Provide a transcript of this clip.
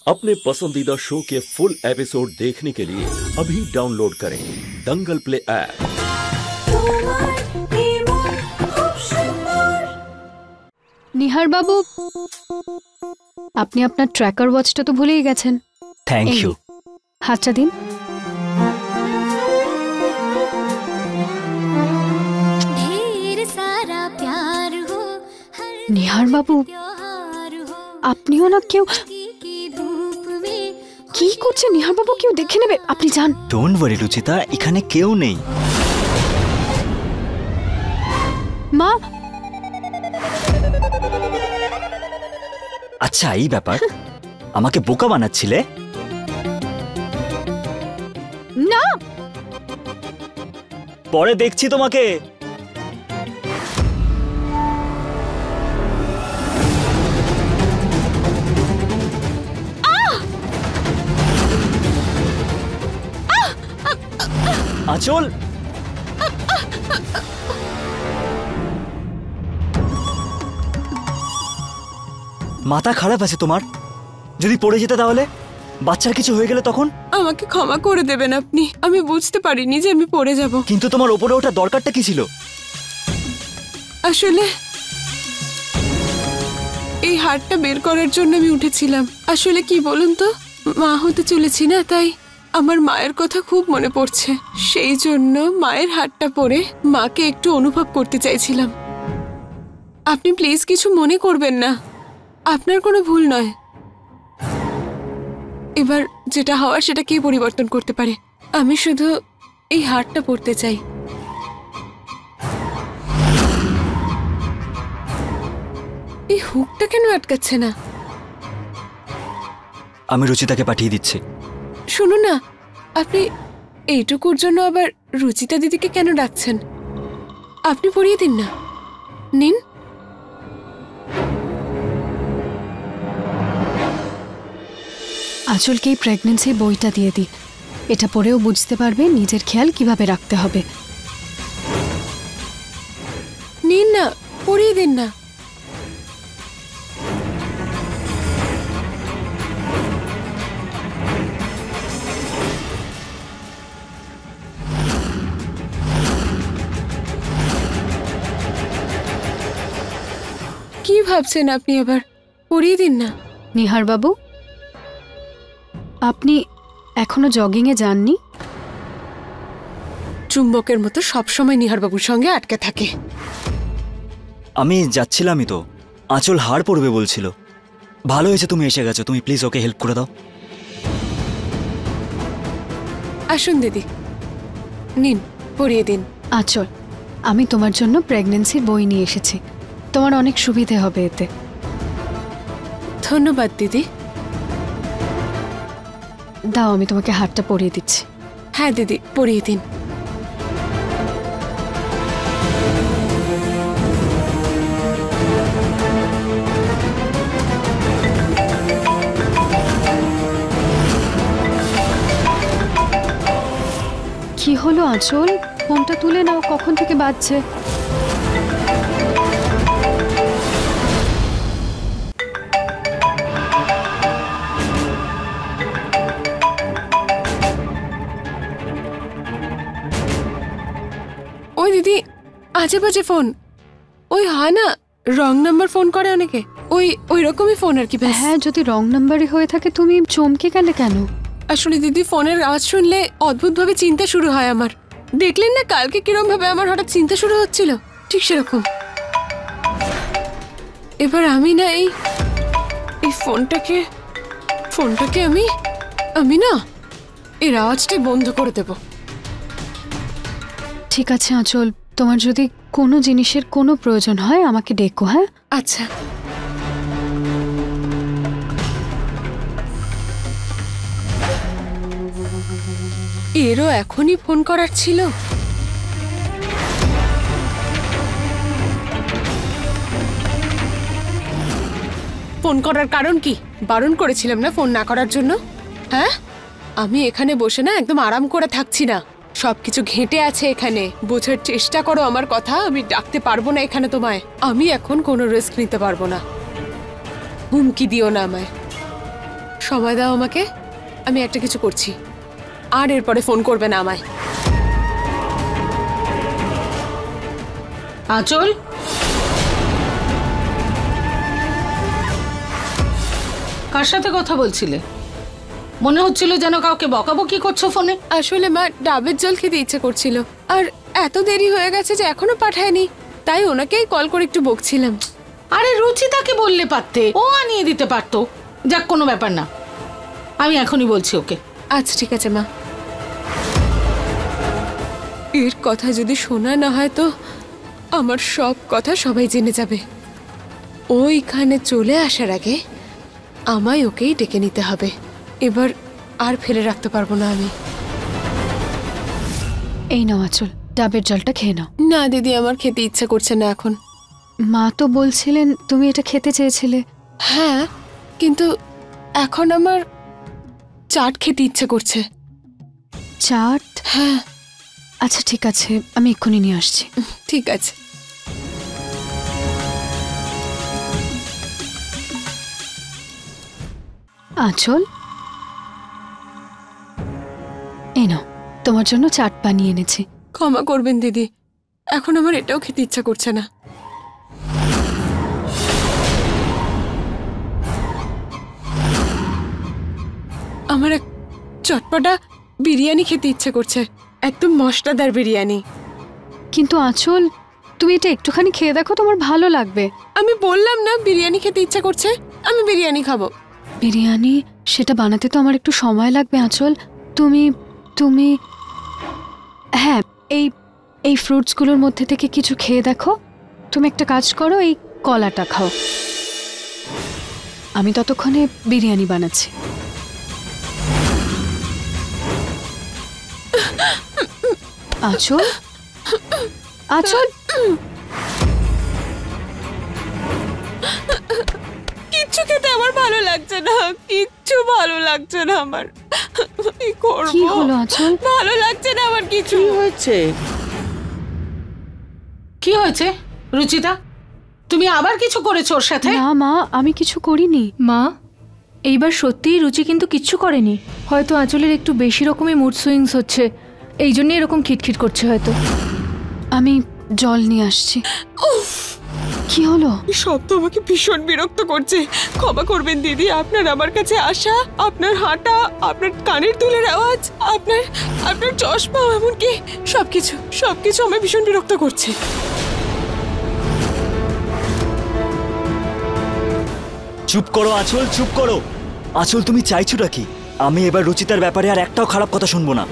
अपने पसंदीदा शो के फुल एपिसोड देखने के लिए अभी डाउनलोड करें दंगल प्ले ऐप। निहार बाबू, আপনি আপনার ট্র্যাকার ওয়াচটা তো ভুলেই গেছেন। Thank you. হাতটা দিন। নিহার বাবু, আপনিও না কেউ কি করছেন? নিহার বাবু কেউ দেখে নেবে, আপনি যান। ডোন্ট ওয়ারি রুচিতা, এখানে কেউ নেই। মা, আচ্ছা এই ব্যাপার, আমাকে বোকা বানাচ্ছিলে? না, পরে দেখছি তোমাকে। আঁচল, মাথা খারাপ আছে তোমার? যদি পড়ে যেতে তাহলে? বাচ্চার কিছু হয়ে গেলে তখন? আমাকে ক্ষমা করে দেবেন আপনি, আমি বুঝতে পারিনি যে আমি পড়ে যাব। কিন্তু তোমার ওপরে ওঠার দরকারটা কি ছিল? আসলে এই হাড়টা বের করার জন্য আমি উঠেছিলাম। আসলে কি বলুন তো, মা হতে চলেছি না, তাই আমার মায়ের কথা খুব মনে পড়ছে। সেই জন্য মায়ের হাড়টা পরে মাকে একটু অনুভব করতে চাইছিলাম। আপনি প্লিজ কিছু মনে করবেন না, আপনার কোনো ভুল নয়। এবার যেটা হওয়ার সেটা কে পরিবর্তন করতে পারে? আমি শুধু এই হাড়টা পরতে চাই। এই হুকটা কেন আটকাচ্ছে না? আমি রুচিতাকে পাঠিয়ে দিচ্ছি। শুনুন না, আপনি এইটুকুর জন্য আবার রুচিতা দিদিকে কেন ডাকছেন? আপনি পরিয়ে দিন না, নিন। আঁচলকে এই প্রেগন্যান্সির বইটা দিয়ে দিই, এটা পড়েও বুঝতে পারবে নিজের খেয়াল কিভাবে রাখতে হবে। নিন না, পরিয়ে দিন না। কি ভাবছেন আপনি? আবার পরিয়ে দিন না। নিহার বাবু, আপনি এখনো জগিং এ যাননি? চুম্বকের মতো সবসময় নিহারবাবুর সঙ্গে আটকে থাকে। আমি যাচ্ছিলামই তো, আঁচল হাড় পড়বে বলছিল। ভালো হয়েছে তুমি এসে গেছো, তুমি প্লিজ ওকে হেল্প করে দাও। আসুন দিদি, নিন পরিয়ে দিন। আঁচল, আমি তোমার জন্য প্রেগন্যান্সির বই নিয়ে এসেছি, তোমার অনেক সুবিধে হবে এতে। ধন্যবাদ দিদি। দাও, আমি তোমাকে হাতটা পরিয়ে দিচ্ছি। হ্যাঁ দিদি, পরিয়ে দিন। কি হলো আঁচল? ফোনটা তুলে নাও, কখন থেকে বাজছে। ওই দিদি, আজে বাজে ফোন। ওই হয় না, রং নাম্বার ফোন করে অনেকে, ওই রকমই ফোন আর কি। হ্যাঁ, যদি রং নাম্বারই হয়ে থাকে তুমি চমকে গেলে কেন? আসলে দিদি, ফোনের আওয়াজ শুনলে অদ্ভুত ভাবে চিন্তা শুরু হয় আমার। দেখলেন না কালকে কিরম ভাবে আমার হঠাৎ চিন্তা শুরু হচ্ছিল, ঠিক সেরকম। এবার আমি না এই ফোনটাকে আমি না এর আওয়াজটাই বন্ধ করে দেব। ঠিক আছে আঁচল, তোমার যদি কোনো জিনিসের কোনো প্রয়োজন হয় আমাকে ডেকো। হ্যাঁ আচ্ছা। এরও এখনই ফোন করার ছিল? ফোন করার কারণ কি? বারণ করেছিলাম না ফোন না করার জন্য? হ্যাঁ, আমি এখানে বসে না একদম আরাম করে থাকছি না, সবকিছু ঘেঁটে আছে এখানে। বোঝার চেষ্টা করো আমার কথা, আমি ডাকতে পারবো না এখানে তোমায়। আমি এখন কোনো রিস্ক নিতে পারবো না, হুমকি দিও না আমায়। সময় দাও আমাকে, আমি একটা কিছু করছি। আর এরপরে ফোন করবে না আমায়। আঁচল, কার সাথে কথা বলছিলে? মনে হচ্ছিল যেন কাউকে বকাবকি করছো ফোনে। আসলে মা, ডাবের জল খেতে ইচ্ছে করছিল, আর এত দেরি হয়ে গেছে যে এখনো পাঠায়নি, তাই ওনাকেই কল করে একটু বকছিলাম। আরে রুচিতাকে বললে পারতে, ও আনিয়ে দিতে পারতো। যাক, কোনো ব্যাপার না, আমি এখনই বলছি ওকে। আচ্ছা ঠিক আছে মা। এর কথা যদি শোনা না হয় তো আমার সব কথা সবাই জেনে যাবে। ওইখানে চলে আসার আগে আমায় ওকেই ডেকে নিতে হবে। এবার আর ফেলে রাখতে পারবো না আমি। এই নাও আঁচল, ডাবের জলটা খেয়ে নাও। না দিদি, আমার খেতে ইচ্ছা করছে না এখন। মা তো বলছিলেন তুমি এটা খেতে চেয়েছিলে। হ্যাঁ, কিন্তু এখন আমার চাট খেতে ইচ্ছে করছে। চাট? হ্যাঁ। আচ্ছা ঠিক আছে, আমি এক্ষুনি নিয়ে আসছি। ঠিক আছে। আঁচল, এই নাও, তোমার জন্য চাট বানিয়ে এনেছি। ক্ষমা করবেন দিদি, এখন আমার এটাও খেতে ইচ্ছা করছে না। আমার এক চটপটা বিরিয়ানি খেতে ইচ্ছে করছে, একদম মশলাদার বিরিয়ানি। কিন্তু আঁচল, তুমি এটা একটুখানি খেয়ে দেখো, তোমার ভালো লাগবে। আমি বললাম না বিরিয়ানি খেতে ইচ্ছা করছে, আমি বিরিয়ানি খাবো। বিরিয়ানি? সেটা বানাতে তো আমার একটু সময় লাগবে আঁচল। তুমি তুমি হ্যাঁ, এই এই ফ্রুটসগুলোর মধ্যে থেকে কিছু খেয়ে দেখো। তুমি একটা কাজ করো, এই কলাটা খাও, আমি ততক্ষণে বিরিয়ানি বানাচ্ছি। আঁচল, আঁচল, কিচ্ছু খেতে আমার ভালো লাগছে না, কিচ্ছু ভালো লাগছে না আমার। কি করব? কি হলো আঁচল? ভালো লাগছে না আমার কিছু। কি হয়েছে? কি হয়েছে রুচিতা? তুমি আবার কিছু করেছো ওর সাথে? না মা, আমি কিছু করিনি। মা, এইবার সত্যিই রুচি কিন্তু কিচ্ছু করেনি। হয়তো আঁচলের একটু বেশি রকমই মুড সুইংস হচ্ছে, এই জন্যই এরকম খিটখিট করছে হয়তো। আমি জল নিয়ে আসছি। কি হলো? সব তো আমাকে ভীষণ বিরক্ত করছে। ক্ষমা করবেন দিদি, আপনার আমার কাছে আসা, আপনার হাঁটা, আপনার কানের দুলের আওয়াজ, আপনার আপনার চশমা, এমনকি সবকিছু আমায় ভীষণ বিরক্ত করছে। চুপ করো আঁচল, চুপ করো। আঁচল, তুমি চাইছোটা কি? আমি এবার রুচিতার ব্যাপারে আর একটাও খারাপ কথা শুনবো না।